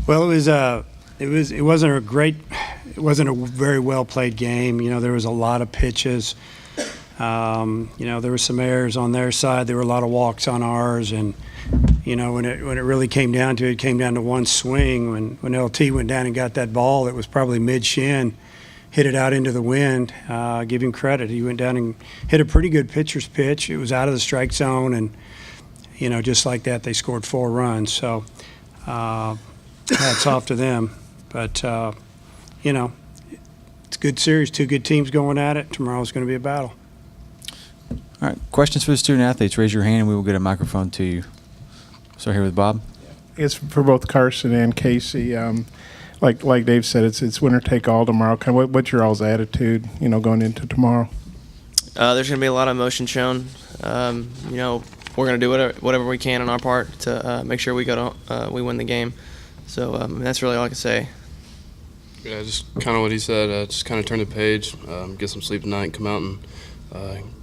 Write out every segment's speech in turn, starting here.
Well, it wasn't a very well played game. You know, there was a lot of pitches. You know, there were some errors on their side. There were a lot of walks on ours, and you know, when it really came down to it, it came down to one swing. When LT went down and got that ball, that was probably mid shin, hit it out into the wind. Give him credit. He went down and hit a pretty good pitcher's pitch. It was out of the strike zone, and you know, just like that, they scored 4 runs. So hats off to them. But you know, it's a good series. 2 good teams going at it. Tomorrow's going to be a battle. All right, questions for the student athletes? Raise your hand and we will get a microphone to you. Start here with Bob. It's for both Carson and Casey. Like Dave said, it's winner take all tomorrow. Kind of what's your all's attitude, you know, going into tomorrow? There's going to be a lot of emotion shown. You know, we're going to do whatever we can on our part to make sure we win the game. So that's really all I can say. Yeah, just kind of what he said. Just kind of turn the page, get some sleep tonight, and come out and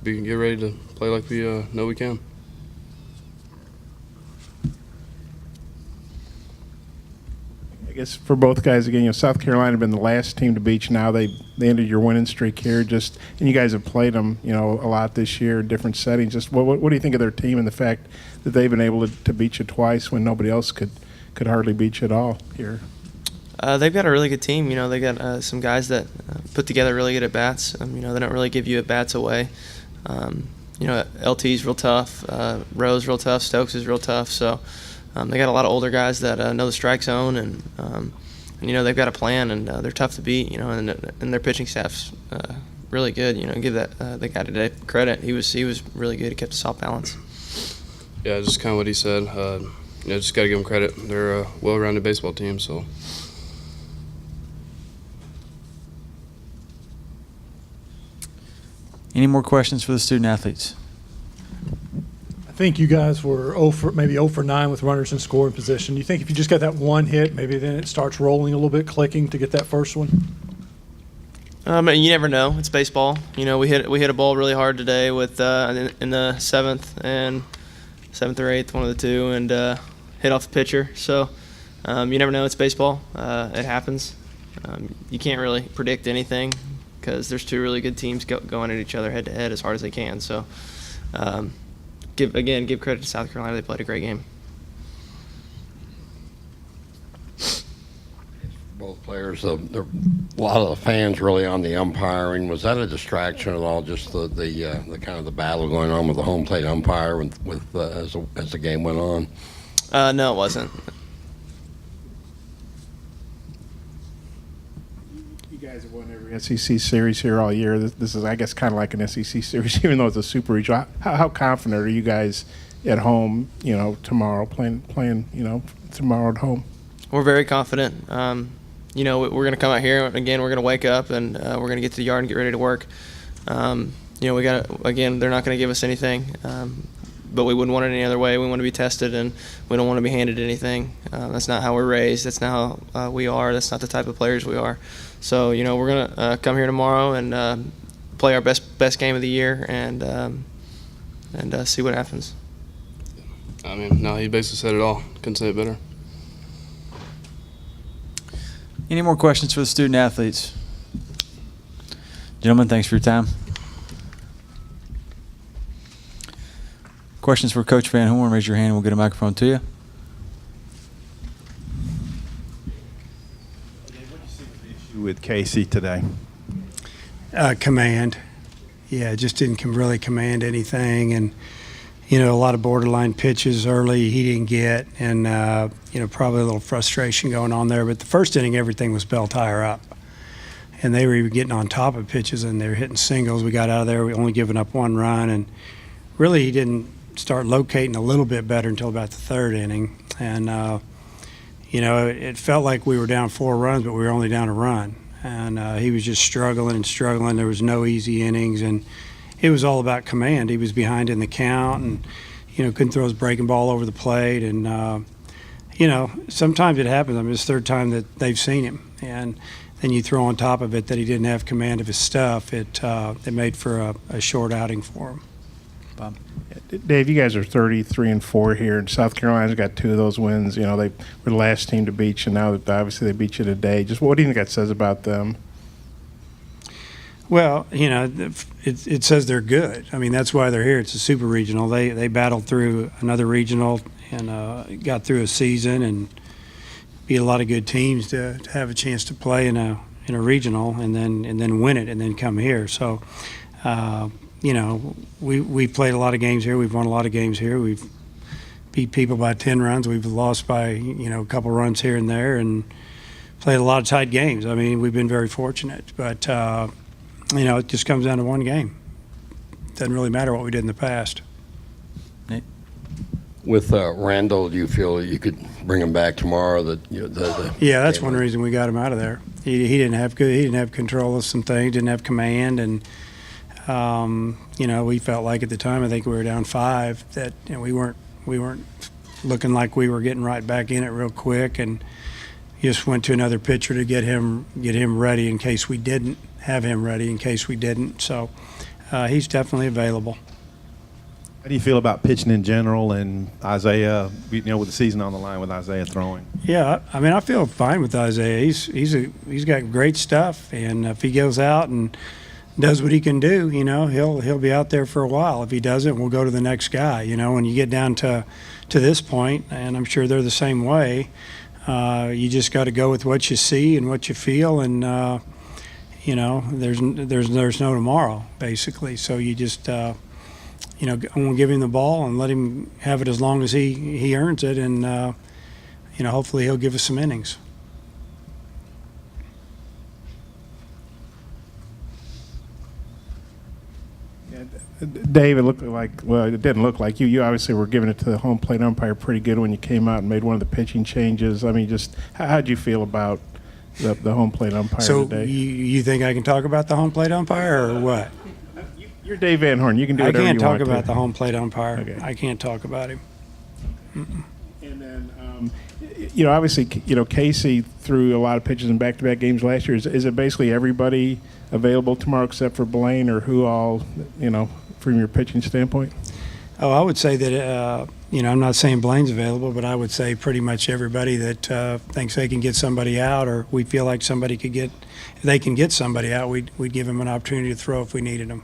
get ready to play like we know we can. I guess for both guys, again, you know, South Carolina have been the last team to beat you. Now they ended your winning streak here. And you guys have played them, you know, a lot this year in different settings. Just what do you think of their team and the fact that they've been able to beat you twice when nobody else could hardly beat you at all here? They've got a really good team. You know, they got some guys that put together really good at bats. You know, they don't really give you at bats away. You know, LT's real tough, Rowe's real tough, Stokes is real tough. So they got a lot of older guys that know the strike zone, and you know, they've got a plan, and they're tough to beat. You know, and their pitching staff's really good. You know, give the guy today credit. He was really good. He kept us off balance. Yeah, just kind of what he said. You know, just got to give them credit. They're a well-rounded baseball team, so. Any more questions for the student athletes? I think you guys were maybe 0 for 9 with runners in scoring position. Do you think if you just got that one hit, maybe then it starts rolling a little bit, clicking to get that first one? You never know. It's baseball. You know, we hit a ball really hard today with in the 7th or 8th, one of the two, and hit off the pitcher. So you never know. It's baseball. It happens. You can't really predict anything because there's 2 really good teams going at each other head to head as hard as they can. So give credit to South Carolina. They played a great game. Both players, a lot of the fans really on the umpiring. Was that a distraction at all? Just the kind of the battle going on with the home plate umpire as the game went on. No, it wasn't. You guys have won every SEC series here all year. This is, I guess, kind of like an SEC series, even though it's a super regional. How confident are you guys at home? You know, tomorrow playing. You know, tomorrow at home. We're very confident. You know, we're going to come out here again. We're going to wake up and we're going to get to the yard and get ready to work. You know, we got again. They're not going to give us anything, but we wouldn't want it any other way. We want to be tested, and we don't want to be handed anything. That's not how we're raised. That's not how we are. That's not the type of players we are. So, you know, we're going to come here tomorrow and play our best game of the year and see what happens. I mean, no, he basically said it all. Couldn't say it better. Any more questions for the student athletes? Gentlemen, thanks for your time. Questions for Coach Van Horn? Raise your hand and we'll get a microphone to you. What do you see with the issue with Casey today? Command. Yeah, just didn't really command anything, and you know, a lot of borderline pitches early he didn't get, and you know, probably a little frustration going on there. But the first inning, everything was belt higher up, and they were even getting on top of pitches, and they were hitting singles. We got out of there, we only giving up 1 run, and really he didn't start locating a little bit better until about the 3rd inning. And you know, it felt like we were down 4 runs, but we were only down a run, and he was just struggling and struggling. There was no easy innings, and it was all about command. He was behind in the count, and you know, couldn't throw his breaking ball over the plate. And you know, sometimes it happens. I mean, it's the 3rd time that they've seen him, and then you throw on top of it that he didn't have command of his stuff. It made for a short outing for him. Bob. Dave, you guys are 33-4 here, and South Carolina's got 2 of those wins. You know, they were the last team to beat you. Now that obviously they beat you today, just what do you think that says about them? Well, you know, it says they're good. I mean, that's why they're here. It's a super regional. They battled through another regional and got through a season and beat a lot of good teams to have a chance to play in a regional and then win it and then come here. So, you know, we've played a lot of games here. We've won a lot of games here. We've beat people by 10 runs. We've lost by, you know, a couple runs here and there and played a lot of tight games. I mean, we've been very fortunate. But, you know, it just comes down to one game. Doesn't really matter what we did in the past. Nate? With Randall, do you feel you could bring him back tomorrow? Yeah, that's one reason we got him out of there. He didn't have good. He didn't have control of some things. Didn't have command, and you know, we felt like at the time, I think we were down 5, that you know, we weren't looking like we were getting right back in it real quick, and just went to another pitcher to get him ready in case we didn't have him ready. In case we didn't, so he's definitely available. How do you feel about pitching in general and Isaiah, you know, with the season on the line with Isaiah throwing? Yeah, I mean, I feel fine with Isaiah. He's got great stuff, and if he goes out and does what he can do, you know, he'll be out there for a while. If he doesn't, we'll go to the next guy. You know, when you get down to this point, and I'm sure they're the same way, you just got to go with what you see and what you feel, and you know, there's no tomorrow, basically. So you just you know, I'm gonna give him the ball and let him have it as long as he earns it, and you know, hopefully he'll give us some innings. Dave, it looked like, well, it didn't look like you. You obviously were giving it to the home plate umpire pretty good when you came out and made one of the pitching changes. I mean, just how'd you feel about the home plate umpire So today? you think I can talk about the home plate umpire or what? You're Dave Van Horn. You can do I whatever can't you want talk about to. the home plate umpire. Okay. I can't talk about him. And then, you know, obviously, you know, Casey threw a lot of pitches in back-to-back games last year. Is it basically everybody available tomorrow except for Blaine, or who all, you know, from your pitching standpoint? Oh, I would say that, you know, I'm not saying Blaine's available, but I would say pretty much everybody that thinks they can get somebody out, or we feel like somebody could get, if they can get somebody out, we'd give them an opportunity to throw if we needed them.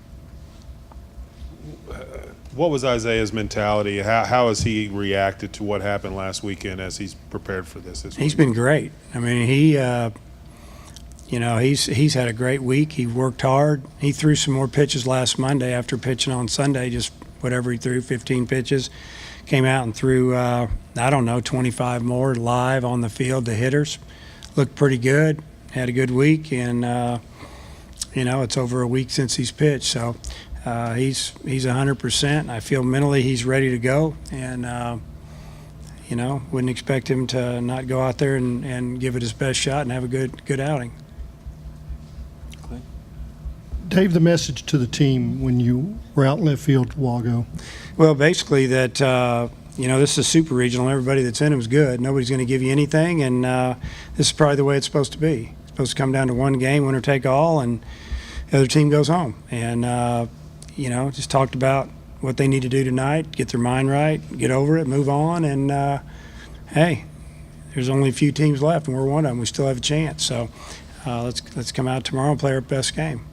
What was Isaiah's mentality? How has he reacted to what happened last weekend as he's prepared for this He's week? been great. I mean, he, you know, he's had a great week. He worked hard. He threw some more pitches last Monday after pitching on Sunday, just whatever he threw, 15 pitches. Came out and threw, I don't know, 25 more live on the field to hitters. Looked pretty good. Had a good week, and, you know, it's over a week since he's pitched. So he's 100%. I feel mentally he's ready to go, and, you know, wouldn't expect him to not go out there and give it his best shot and have a good outing. Dave, the message to the team when you were out in left field a while ago. Well, basically that, you know, this is a super regional. Everybody that's in it is good. Nobody's going to give you anything, and this is probably the way it's supposed to be. It's supposed to come down to one game, winner take all, and the other team goes home. And, you know, just talked about what they need to do tonight, get their mind right, get over it, move on, and, hey, there's only a few teams left, and we're one of them. We still have a chance. So let's come out tomorrow and play our best game.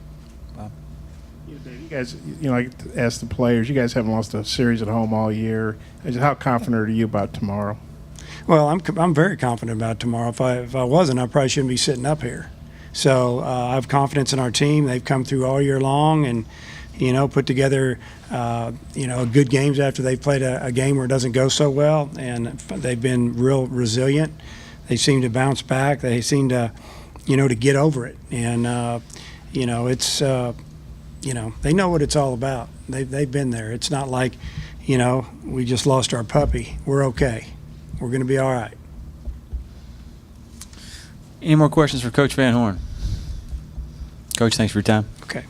You guys, you know, I asked the players, you guys haven't lost a series at home all year. How confident are you about tomorrow? Well, I'm very confident about tomorrow. If I wasn't, I probably shouldn't be sitting up here. So I have confidence in our team. They've come through all year long and, you know, put together, you know, good games after they've played a game where it doesn't go so well, and they've been real resilient. They seem to bounce back. They seem to, you know, to get over it. And, you know, it's you know, they know what it's all about. They've been there. It's not like, you know, we just lost our puppy. We're okay. We're going to be all right. Any more questions for Coach Van Horn? Coach, thanks for your time. Okay.